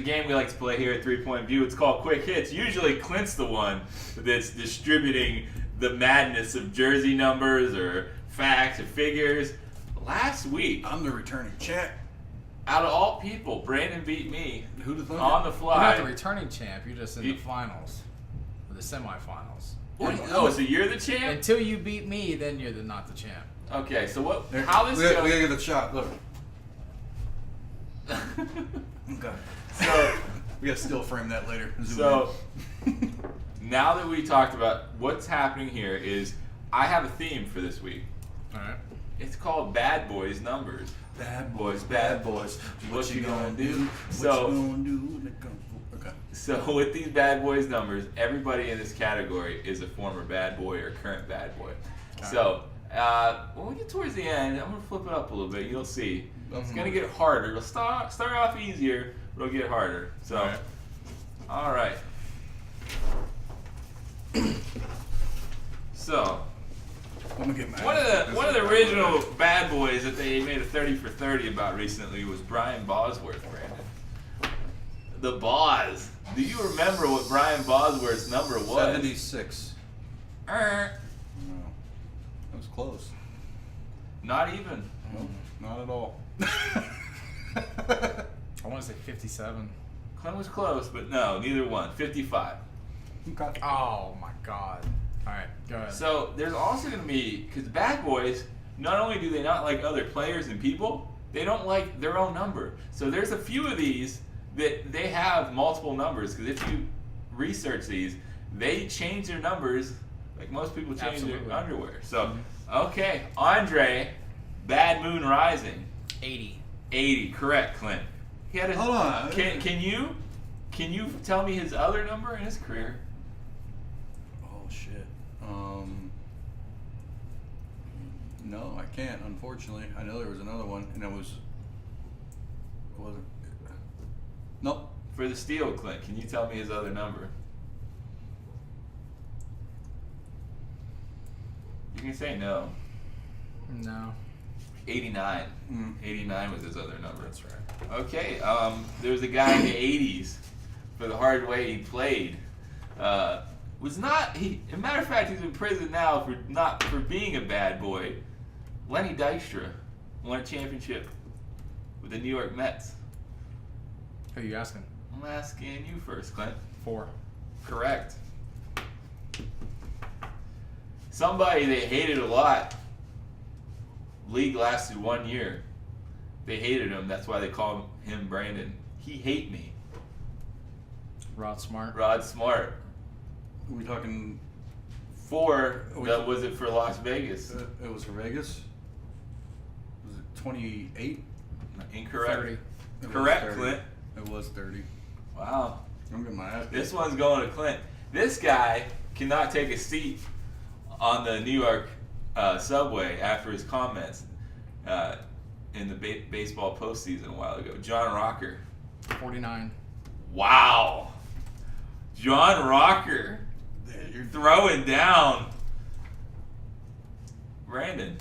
game we like to play here at 3-Point View. It's called Quick Hits. Usually Clint's the one that's distributing the madness of jersey numbers or facts or figures. Last week, I'm the returning champ. out of all people, Brandon beat me Who'd have thought on the You're fly. not the returning champ. You're just in the finals, or the semifinals. Oh, so you're the champ? Until you beat me, then you're not the champ. Okay, so what? How this we goes? gotta get the shot. Look. Okay. So, We gotta still frame that later. so now that we talked about what's happening here, is I have a theme for this week. All right. It's called Bad Boys Numbers. Bad Boys, bad boys. What you gonna do? What So- you gonna do? Okay. So with these Bad Boys numbers, everybody in this category is a former bad boy or current bad boy. So when we get towards the end, I'm gonna flip it up a little bit. You'll see. It's gonna get harder. It'll start off easier, but it'll get harder. So, all right. So I'm gonna get mad. one of the original bad boys that they made a 30 for 30 about recently was Brian Bosworth, Brandon. The Boz. Do you remember what Brian Bosworth's number was? 76. Er, No. That was close. Not even. No, not at all. I want to say 57. Clint was close, but no, neither one. 55. Okay. Oh my God. All right, go ahead. So there's also going to be, because bad boys, not only do they not like other players and people, they don't like their own number. So there's a few of these that they have multiple numbers, because if you research these, they change their numbers like most people change Absolutely. their underwear. So, okay, Andre, Bad Moon Rising, 80. 80, correct, Clint. He had a, Hold on. Can you tell me his other number in his career? Oh shit. No, I can't. Unfortunately, I know there was another one, and it was. Was it? Nope. For the steal, Clint, can you tell me his other number? You can say no. No. 89. Mm. 89 was his other number. That's right. Okay, there was a guy in the 80s, for the hard way he played, was not, as a matter of fact, he's in prison now for being a bad boy. Lenny Dykstra won a championship with the New York Mets. Who are you asking? I'm asking you first, Clint. 4. Correct. Somebody they hated a lot. League lasted 1 year. They hated him. That's why they called him Brandon. He hate me. Rod Smart. Rod Smart. Are we talking? Was it for Las Vegas? It was for Vegas. Was it 28? Incorrect. 30. It was Correct, 30. Clint. It was 30. Wow. I'm getting my ass beat. This one's going to Clint. This guy cannot take a seat on the New York subway after his comments in the baseball postseason a while ago. John Rocker. 49. Wow. John Rocker You're throwing down. Brandon.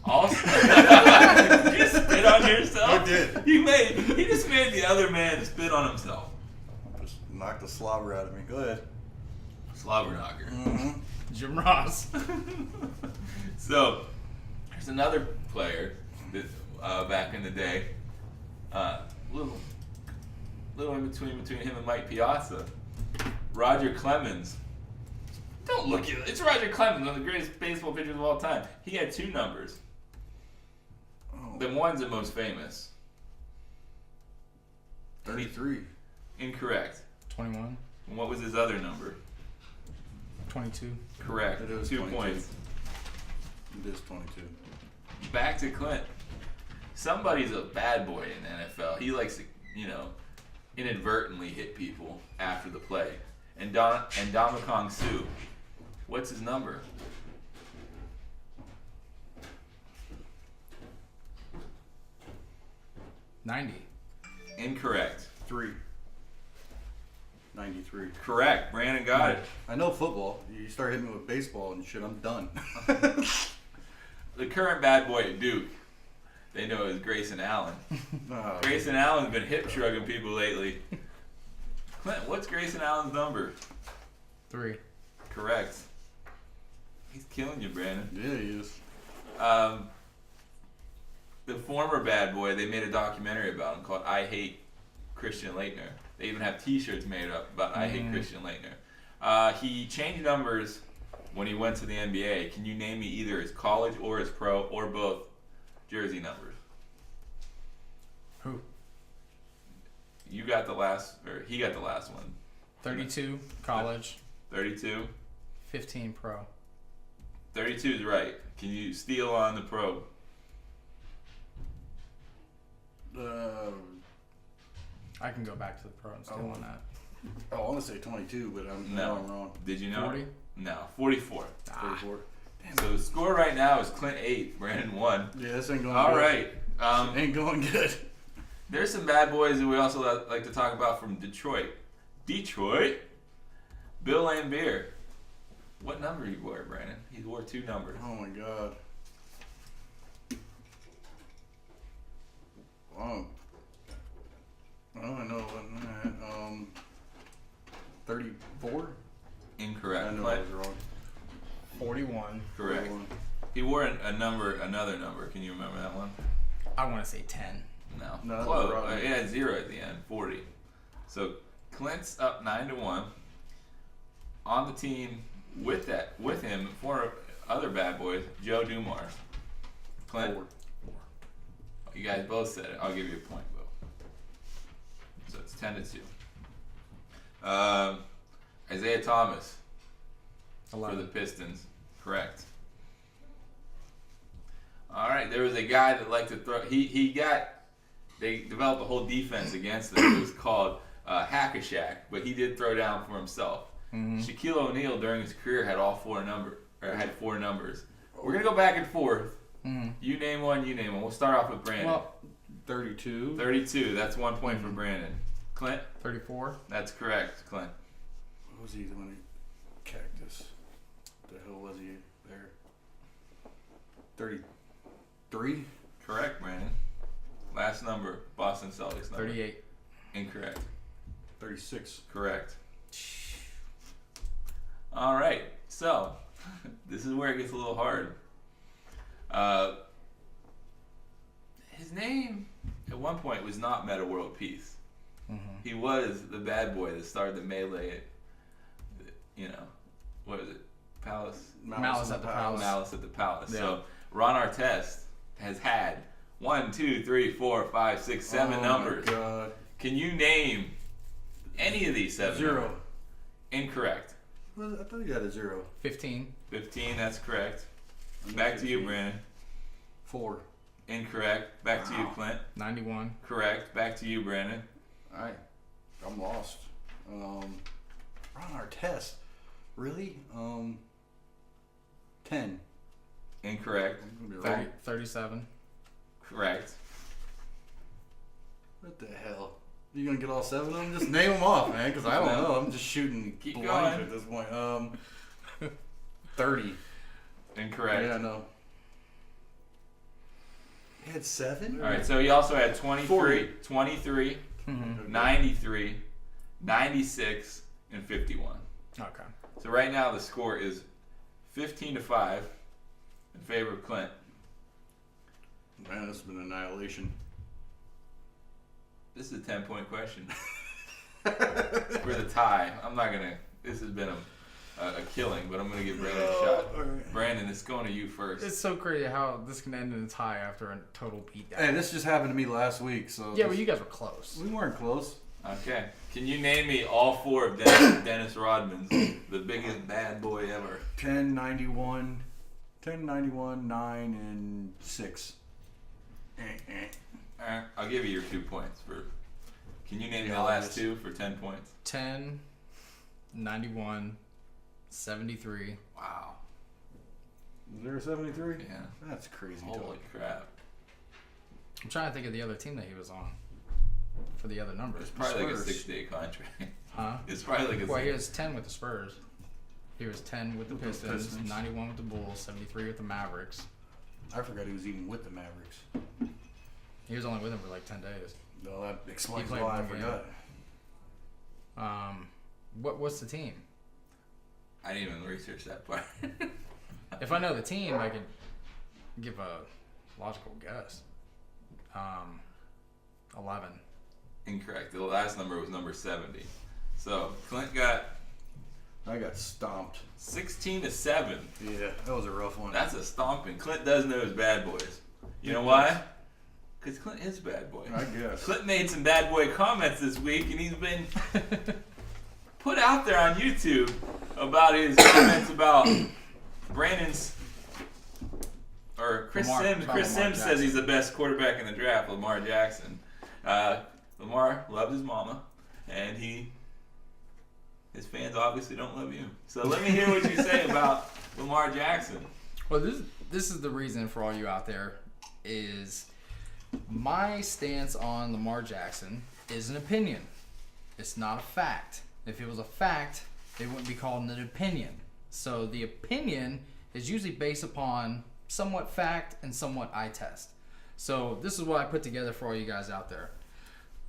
Also, you spit on yourself? I did. He just made the other man spit on himself. Just knocked the slobber out of me. Go ahead. Slobber knocker. Mm-hmm. Jim Ross. So, there's another player that back in the day, little in between him and Mike Piazza, Roger Clemens. Don't look at it. It's Roger Clemens, one of the greatest baseball pitchers of all time. He had 2 numbers. Oh, The one's the most famous. 33. Incorrect. 21. And what was his other number? 22. Correct. It is 2 22. points. It is 22. Back to Clint. Somebody's a bad boy in the NFL. He likes to, inadvertently hit people after the play. And Domikong Su, what's his number? $90. Incorrect. 3. 93. Correct. Brandon got it. I know football. You start hitting me with baseball and shit, I'm done. The current bad boy at Duke, they know is Grayson Allen. Oh, Grayson Allen's been hip shrugging people lately. Clint, what's Grayson Allen's number? 3. Correct. He's killing you, Brandon. yeah, he is. The former bad boy, they made a documentary about him called I Hate Christian Laettner. They even have t-shirts made up about I Hate Christian Laettner. He changed numbers when he went to the NBA. Can you name me either his college or his pro or both jersey numbers? Who? You got the last, or he got the last one. 32 college. 32. 15 pro. 32 is right. Can you steal on the pro? I can go back to the pro and steal on that. I want to say 22, but I'm wrong. Did you know? 40? No, 44. 44. Damn. So the score right now is Clint 8, Brandon 1. Yeah, this ain't going All good. right. Ain't going good. There's some bad boys that we also like to talk about from Detroit. Detroit? Bill Lambier. What number he wore, Brandon? He wore 2 numbers. Oh my god. Wow. I know what 34? Incorrect. I know I Clint. was wrong. 41. Correct. 41. He wore another number. Can you remember that one? I want to say 10. No. No, Close. wrong. It had 0 at the end. 40. So Clint's up 9-1. On the team with him, 4 other bad boys, Joe Dumars. Clint. 4. You guys both said it. I'll give you a point, Will. So it's 10-2. Isaiah Thomas 11. for the Pistons. Correct. All right. There was a guy that liked to throw. They developed a whole defense against him. It was called Hack-a-Shack, but he did throw down for himself. Shaquille O'Neal during his career had had 4 numbers. We're gonna go back and forth. You name one. We'll start off with Brandon. Well, 32. 32. That's 1 point for Brandon. Clint. 34. That's correct, Clint. What was he doing? Cactus. The hell was he there? 33? Correct, Brandon. Last number, Boston Celtics number. 38. Incorrect. 36. Correct. All right. So, this is where it gets a little hard. His name at one point was not Meta World Peace. He was the bad boy that started the melee. What is it? Malice at the Palace. Malice at the Palace. Yeah. So Ron Artest has had 1, 2, 3, 4, 5, 6, 7 numbers. Oh my god. Can you name any of these 7? 0. numbers? Incorrect. Well, I thought you had a 0. 15. 15, that's correct. Back to you, Brandon. 4. Incorrect. Back to you, Clint. 91. Correct. Back to you, Brandon. Alright. I'm lost. Ron Artest. Really? 10. Incorrect. I'm gonna be 30, wrong. 37. Correct. What the hell? You gonna get all 7 of them? Just name them off, man, because I don't No. know. I'm just shooting Keep blank going. at this point. 30. Incorrect. Yeah, no. He had 7? All right, so he also had 23, 40. 23, Mm-hmm. 93, 96, and 51. Okay. So right now the score is 15-5 in favor of Clint. Man, this has been annihilation. This is a 10-point question. For the tie. I'm not going to... This has been a killing, but I'm going to give Brandon a shot. Alright. Brandon, it's going to you first. It's so crazy how this can end in a tie after a total beatdown. Hey, this just happened to me last week, so... Yeah, but you guys were close. We weren't close. Okay. Can you name me all 4 of Dennis Rodman's, the biggest bad boy ever? 10, 91, 9, and 6. I'll give you your 2 points for... Can you name Yeah, the last yes. 2 for 10 points? 10, 91, 73. Wow. Is there a 73? Yeah. That's crazy Holy talk. crap. I'm trying to think of the other team that he was on for the other numbers. It's probably like a Spurs. 6-day contract. Huh? It's probably like a Well, he was 10 with the Spurs. He was 10 with the With the Pistons, Pistons. 91 with the Bulls, 73 with the Mavericks. I forgot he was even with the Mavericks. He was only with him for like 10 days. Well, that explains played why I one game. forgot. What's the team? I didn't even research that part. If I know the team, I could give a logical guess. 11. Incorrect. The last number was number 70. So Clint I got stomped. 16-7. Yeah, that was a rough one. That's a stomping. Clint does know his bad boys. You know why? Because Clint is a bad boy. I guess. Clint made some bad boy comments this week, and he's been put out there on YouTube about his comments about Brandon's or Chris Lamar- Sims. about Chris Lamar Sims says Jackson. he's the best quarterback in the draft, Lamar Jackson. Lamar loved his mama, and his fans obviously don't love you. So let me hear what you say about Lamar Jackson. Well, this is the reason for all you out there is my stance on Lamar Jackson is an opinion. It's not a fact. If it was a fact, it wouldn't be called an opinion. So the opinion is usually based upon somewhat fact and somewhat eye test. So this is what I put together for all you guys out there.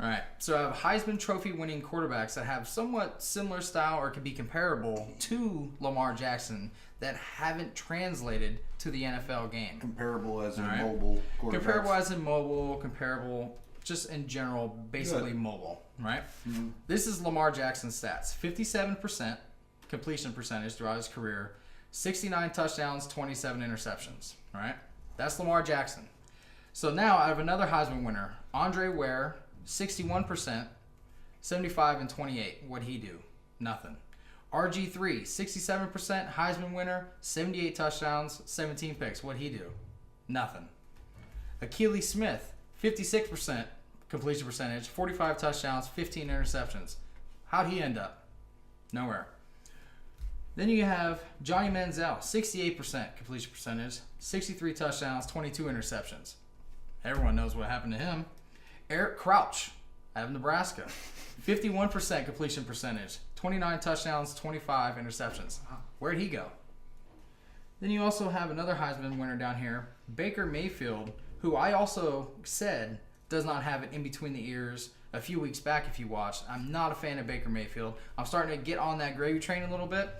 All right, so I have Heisman Trophy winning quarterbacks that have somewhat similar style or can be comparable to Lamar Jackson that haven't translated to the NFL game. Comparable as in All right. mobile quarterbacks. Comparable as in mobile, comparable just in general, basically Good. mobile, right? Mm-hmm. This is Lamar Jackson's stats. 57% completion percentage throughout his career, 69 touchdowns, 27 interceptions, right? That's Lamar Jackson. So now I have another Heisman winner, Andre Ware, 61%, 75 and 28. What'd he do? Nothing. RG3, 67% Heisman winner, 78 touchdowns, 17 picks. What'd he do? Nothing. Akili Smith, 56% completion percentage, 45 touchdowns, 15 interceptions. How'd he end up? Nowhere. Then you have Johnny Manziel, 68% completion percentage, 63 touchdowns, 22 interceptions. Everyone knows what happened to him. Eric Crouch out of Nebraska, 51% completion percentage, 29 touchdowns, 25 interceptions. Where'd he go? Then you also have another Heisman winner down here, Baker Mayfield, who I also said does not have it in between the ears a few weeks back if you watched. I'm not a fan of Baker Mayfield. I'm starting to get on that gravy train a little bit,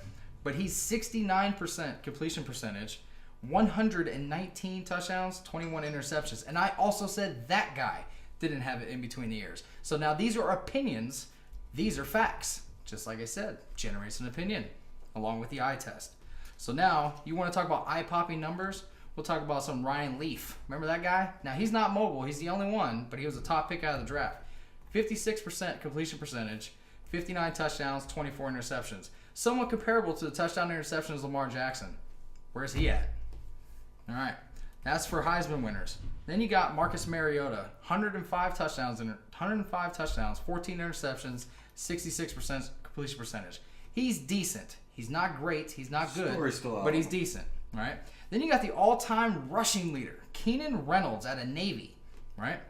but he's 69% completion percentage, 119 touchdowns, 21 interceptions. And I also said that guy didn't have it in between the ears. So now these are opinions. These are facts. Just like I said, generates an opinion along with the eye test. So now you want to talk about eye-popping numbers? We'll talk about some Ryan Leaf. Remember that guy? Now he's not mobile. He's the only one, but he was a top pick out of the draft. 56% completion percentage, 59 touchdowns, 24 interceptions. Somewhat comparable to the touchdown interceptions of Lamar Jackson. Where's he at? All right, that's for Heisman winners. Then you got Marcus Mariota, 105 touchdowns, 14 interceptions, 66% completion percentage. He's decent. He's not great. He's not good. Story's still out. But he's decent, right? Then you got the all-time rushing leader, Keenan Reynolds out of Navy, right?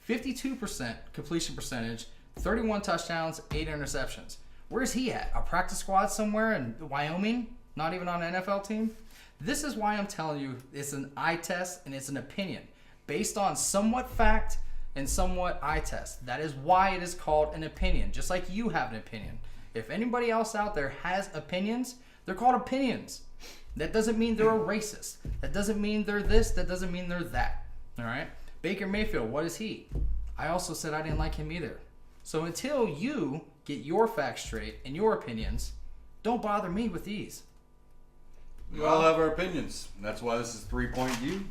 52% completion percentage, 31 touchdowns, 8 interceptions. Where's he at? A practice squad somewhere in Wyoming? Not even on an NFL team? This is why I'm telling you it's an eye test and it's an opinion based on somewhat fact and somewhat eye test. That is why it is called an opinion, just like you have an opinion. If anybody else out there has opinions, they're called opinions. That doesn't mean they're a racist. That doesn't mean they're this. That doesn't mean they're that. All right? Baker Mayfield, what is he? I also said I didn't like him either. So until you get your facts straight and your opinions, don't bother me with these. We all have our opinions. That's why this is 3-point view.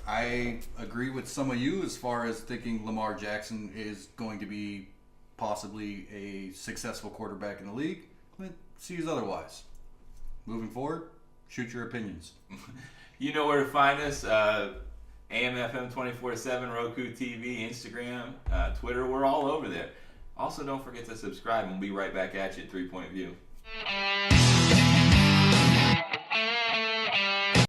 I agree with some of you as far as thinking Lamar Jackson is going to be possibly a successful quarterback in the league. Clint sees otherwise. Moving forward, shoot your opinions. You know where to find us. AMFM 24/7, Roku TV, Instagram, Twitter. We're all over there. Also, don't forget to subscribe, and we'll be right back at you at 3-point view.